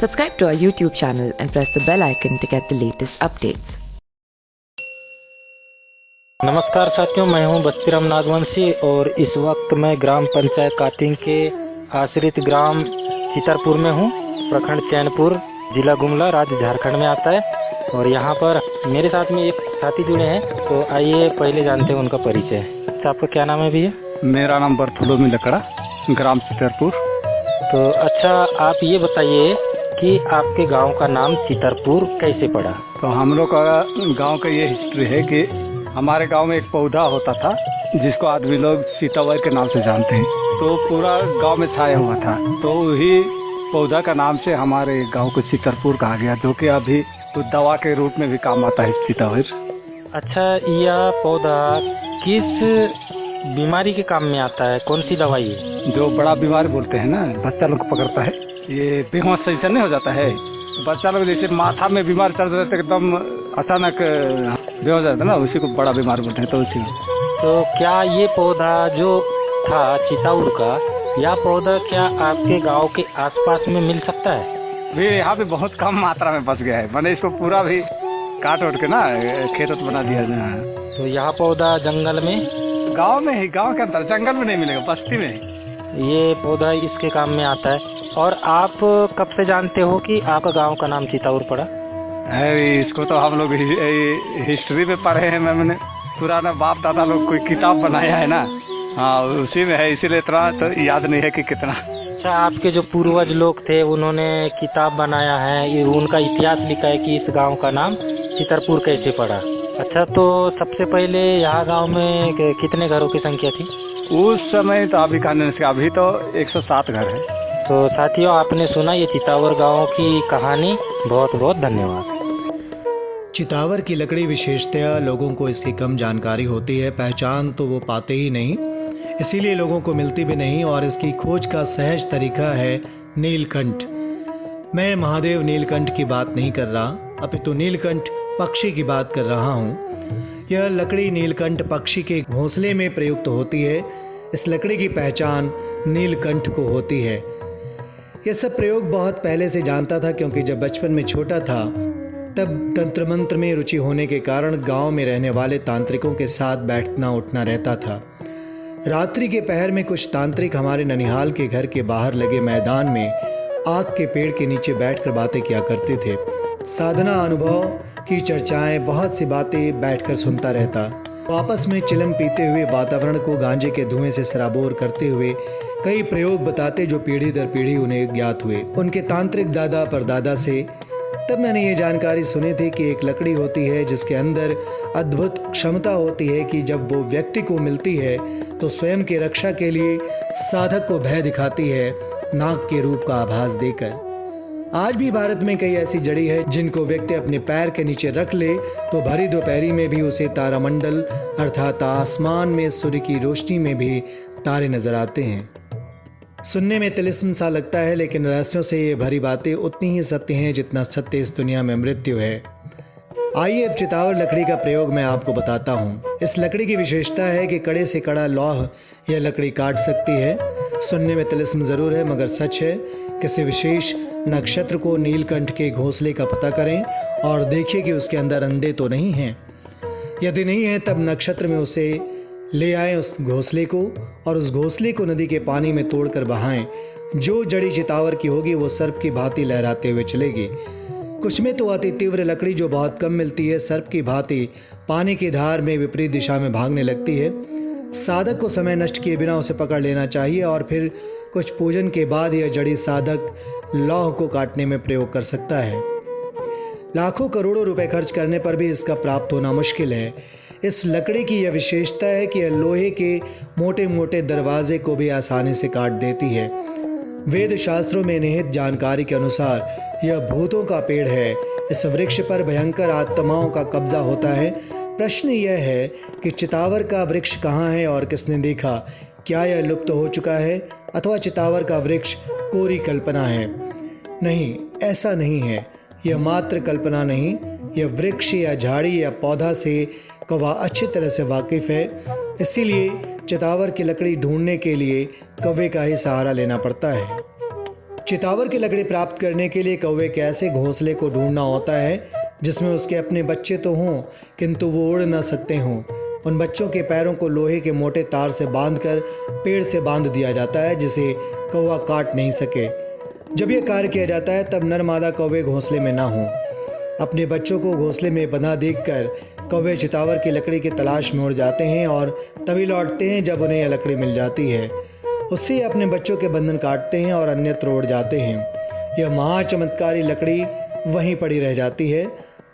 Subscribe to our YouTube channel and press the bell icon to get the latest updates. नमस्कार साथियों, मैं हूं बस्तीराम नागवंशी और इस वक्त मैं ग्राम पंचायत काटिंग के आश्रित ग्राम चितरपुर में हूं। प्रखंड चैनपुर, जिला गुमला, राज्य झारखंड में आता है। और यहां पर मेरे साथ में एक साथी जुड़े हैं, तो आइए पहले जानते हैं उनका परिचय। अच्छा, आपका क्या नाम है भैया? मेरा नाम बर्थुलोमी लकड़ा, ग्राम चितरपुर। तो अच्छा, आप ये बताइए कि आपके गांव का नाम चितरपुर कैसे पड़ा? तो हम लोग का गांव का ये हिस्ट्री है कि हमारे गांव में एक पौधा होता था जिसको आदमी लोग सीतावर के नाम से जानते हैं। तो पूरा गांव में छाया हुआ था, तो वही पौधा का नाम से हमारे गांव को चितरपुर कहा गया, जो कि अभी तो दवा के रूप में भी काम आता है सीतावर। अच्छा, यह पौधा किस बीमारी के काम में आता है? कौन सी दवाई है? जो बड़ा बीमारी बोलते हैं ना, बच्चा लोग को पकड़ता है, ये बेहोश से नहीं हो जाता है। बच्चा लोग जैसे माथा में बीमार चल रहे थे, एकदम अचानक बेहोश हो जाता है ना, उसी को बड़ा बीमार बोलते हैं। तो उसी में तो क्या ये पौधा जो था चिताउर का, यह पौधा क्या आपके गांव के आसपास में मिल सकता है? भी यहाँ पे बहुत कम मात्रा में बच गया है। मैंने इसको पूरा भी काट उठ के ना खेत बना दिया है। तो यह पौधा जंगल में, गांव में ही, गांव के अंदर, जंगल में नहीं मिलेगा, बस्ती में ये पौधा इसके काम में आता है। और आप कब से जानते हो कि आपका गांव का नाम चिताउर पड़ा? है। इसको तो हम लोग हिस्ट्री में पढ़े हैं। मैंने पुराना बाप दादा लोग कोई किताब बनाया है ना, हाँ उसी में है, इसीलिए इतना तो याद नहीं है कि कितना। अच्छा, आपके जो पूर्वज लोग थे उन्होंने किताब बनाया है, ये उनका इतिहास लिखा है कि इस गांव का नाम चितरपुर कैसे पड़ा। अच्छा, तो सबसे पहले यहाँ गांव में कितने घरों की संख्या थी उस समय? तो अभी कहने से अभी तो 107 घर है। तो साथियों, आपने सुना ये चितावर गांव की कहानी। बहुत बहुत धन्यवाद। चितावर की लकड़ी विशेषतया लोगों को इसकी कम जानकारी होती है, पहचान तो वो पाते ही नहीं, इसीलिए लोगों को मिलती भी नहीं। और इसकी खोज का सहज तरीका है नीलकंठ। मैं महादेव नीलकंठ की बात नहीं कर रहा, अपितु नीलकंठ पक्षी की बात कर रहा हूँ। यह लकड़ी नीलकंठ पक्षी के घोंसले में प्रयुक्त होती है। इस लकड़ी की पहचान नीलकंठ को होती है। यह सब प्रयोग बहुत पहले से जानता था, क्योंकि जब बचपन में छोटा था तब तंत्र मंत्र में रुचि होने के कारण गांव में रहने वाले तांत्रिकों के साथ बैठना उठना रहता था। रात्रि के पहर में कुछ तांत्रिक हमारे ननिहाल के घर के बाहर लगे मैदान में आग के पेड़ के नीचे बैठकर बातें किया करते थे। साधना, अनुभव की चर्चाएं, बहुत सी बातें बैठकर सुनता रहता। आपस में चिलम पीते हुए, वातावरण को गांजे के धुएं से सराबोर करते हुए कई प्रयोग बताते, जो पीढ़ी दर पीढ़ी उन्हें ज्ञात हुए उनके तांत्रिक दादा परदादा से। तब मैंने ये जानकारी सुनी थी कि एक लकड़ी होती है जिसके अंदर अद्भुत क्षमता होती है कि जब वो व्यक्ति को मिलती है तो स्वयं की रक्षा के लिए साधक को भय दिखाती है, नाग के रूप का आभास देकर। आज भी भारत में कई ऐसी जड़ी है जिनको व्यक्ति अपने पैर के नीचे रख ले तो भरी दोपहरी में भी उसे तारामंडल अर्थात आसमान में सूर्य की रोशनी में भी तारे नजर आते हैं। सुनने में तिलिस्म सा लगता है, लेकिन रहस्यों से ये भरी बातें उतनी ही सत्य हैं जितना सत्य इस दुनिया में मृत्यु है। आइए अब चितावर लकड़ी का प्रयोग मैं आपको बताता हूँ। इस लकड़ी की विशेषता है कि कड़े से कड़ा लौह यह लकड़ी काट सकती है। सुनने में तिलिस्म जरूर है, मगर सच है। किसी विशेष नक्षत्र को नीलकंठ के घोंसले का पता करें और देखिए कि उसके अंदर अंडे तो नहीं हैं। यदि नहीं है तब नक्षत्र में उसे ले आए उस घोंसले को, और उस घोंसले को नदी के पानी में तोड़कर बहाएं। जो जड़ी चितावर की होगी वो सर्प की भांति लहराते हुए चलेगी। कुछ में तो अति तीव्र लकड़ी जो बहुत कम मिलती है, सर्प की भांति पानी की धार में विपरीत दिशा में भागने लगती है। साधक को समय नष्ट किए बिना उसे पकड़ लेना चाहिए, और फिर कुछ पूजन के बाद यह जड़ी साधक लौह को काटने में प्रयोग कर सकता है। लाखों करोड़ों रुपए खर्च करने पर भी इसका प्राप्त होना मुश्किल है। इस लकड़ी की यह विशेषता है कि यह लोहे के मोटे मोटे दरवाजे को भी आसानी से काट देती है। वेद शास्त्रों में निहित जानकारी के अनुसार यह भूतों का पेड़ है। इस वृक्ष पर भयंकर आत्माओं का कब्जा होता है। प्रश्न यह है कि चितावर का वृक्ष कहाँ है और किसने देखा? क्या यह लुप्त हो चुका है अथवा चितावर का वृक्ष कोरी कल्पना है? नहीं, ऐसा नहीं है। यह मात्र कल्पना नहीं, यह वृक्ष या झाड़ी या पौधा से कौवा अच्छी तरह से वाकिफ है। इसीलिए चितावर की लकड़ी ढूंढने के लिए कौवे का ही सहारा लेना पड़ता है। चितावर की लकड़ी प्राप्त करने के लिए कौवे के ऐसे घोंसले को ढूंढना होता है जिसमें उसके अपने बच्चे तो हों किंतु वो उड़ न सकते हों। उन बच्चों के पैरों को लोहे के मोटे तार से बांधकर पेड़ से बांध दिया जाता है जिसे कौवा काट नहीं सके। जब यह कार्य किया जाता है तब नर मादा कौवे घोंसले में ना हों। अपने बच्चों को घोंसले में बंधा देखकर कौवे चितावर की लकड़ी की तलाश में उड़ जाते हैं और तभी लौटते हैं जब उन्हें यह लकड़ी मिल जाती है। उससे अपने बच्चों के बंधन काटते हैं और अन्यत्र उड़ जाते हैं। यह महाचमत्कारी लकड़ी वहीं पड़ी रह जाती है।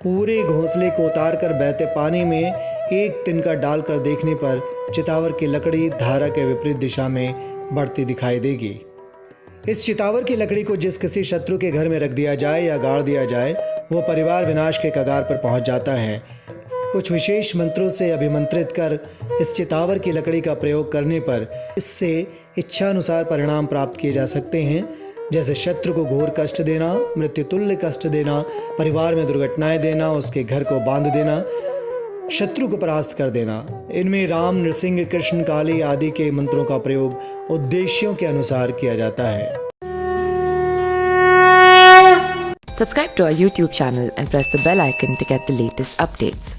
पूरे घोंसले को उतारकर बहते पानी में एक तिनका डालकर देखने पर चितावर की लकड़ी धारा के विपरीत दिशा में बढ़ती दिखाई देगी। इस चितावर की लकड़ी को जिस किसी शत्रु के घर में रख दिया जाए या गाड़ दिया जाए वो परिवार विनाश के कगार पर पहुंच जाता है। कुछ विशेष मंत्रों से अभिमंत्रित कर इस चितावर की लकड़ी का प्रयोग करने पर इससे इच्छानुसार परिणाम प्राप्त किए जा सकते हैं, जैसे शत्रु को घोर कष्ट देना, मृत्युतुल्य कष्ट देना, परिवार में दुर्घटनाएं देना, उसके घर को बांध देना, शत्रु को परास्त कर देना। इनमें राम, नृसिंह, कृष्ण, काली आदि के मंत्रों का प्रयोग उद्देश्यों के अनुसार किया जाता है। Subscribe to our YouTube channel and press the bell icon to get the latest updates.